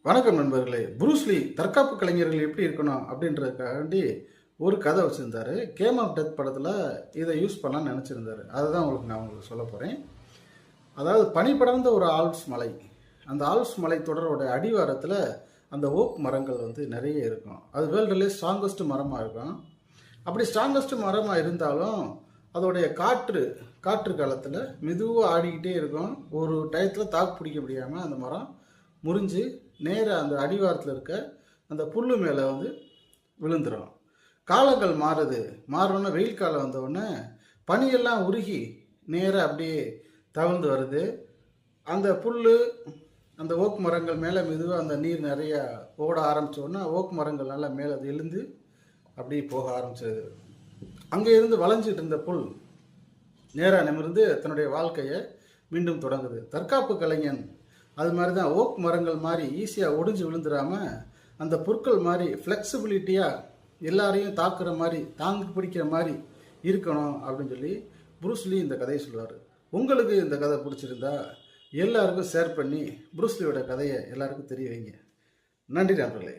வணக்கம் நண்பர்களே. புரூஸ்லி தற்காப்பு கலைஞர்கள் எப்படி இருக்கணும் அப்படின்றதுக்காண்டி ஒரு கதை வச்சுருந்தாரு. கேம் ஆஃப் டெத் படத்தில் இதை யூஸ் பண்ணலான்னு நினச்சிருந்தாரு. அதுதான் உங்களுக்கு சொல்ல போகிறேன். அதாவது பனி படர்ந்த ஒரு ஆல்ப்ஸ் மலை, அந்த ஆல்ப்ஸ் மலை தொடரோட அடிவாரத்தில் அந்த ஓக் மரங்கள் நிறைய இருக்கும். அது வேர்ல்டுலே ஸ்ட்ராங்கஸ்ட் மரமாக இருக்கும். அப்படி ஸ்ட்ராங்கஸ்ட் மரமாக இருந்தாலும் அதோடைய காற்று காலத்தில் மெதுவாக ஆடிக்கிட்டே இருக்கும். ஒரு டயத்தில் தாக்கு பிடிக்க முடியாமல் அந்த மரம் முறிஞ்சு நேராக அந்த அடிவாரத்தில் இருக்க அந்த புல் மேலே விழுந்துடும். காலங்கள் மாறணுன்னா வெயில் காலம் வந்தவுடனே பனியெல்லாம் உருகி நேராக அப்படியே தவழ்ந்து வருது. அந்த புல் அந்த ஓக் மரங்கள் மேலே மெதுவாக அந்த நீர் நிறையா ஓட ஆரம்பித்தோடனே ஓக் மரங்கள் நல்லா மேலே அது எழுந்து அப்படியே போக ஆரம்பிச்சது. அங்கே இருந்து வளைஞ்சிட்டு இருந்த புல் நேராக நிமிர்ந்து தன்னுடைய வாழ்க்கையை மீண்டும் தொடங்குது. தற்காப்பு கலைஞன் அது மாதிரி தான். ஓக் மரங்கள் மாதிரி ஈஸியாக ஒடிஞ்சு விழுந்துடாமல் அந்த புற்கள் மாதிரி ஃப்ளெக்சிபிலிட்டியாக எல்லாரையும் தாக்குற மாதிரி தாங்கி பிடிக்கிற மாதிரி இருக்கணும் அப்படின்னு சொல்லி புரூஸ்லி இந்த கதையை சொல்லுவார். உங்களுக்கு இந்த கதை பிடிச்சிருந்தா எல்லாருக்கும் ஷேர் பண்ணி புரூஸ்லியோட கதையை எல்லாருக்கும் தெரிய வைங்க. நன்றி நண்பர்களே.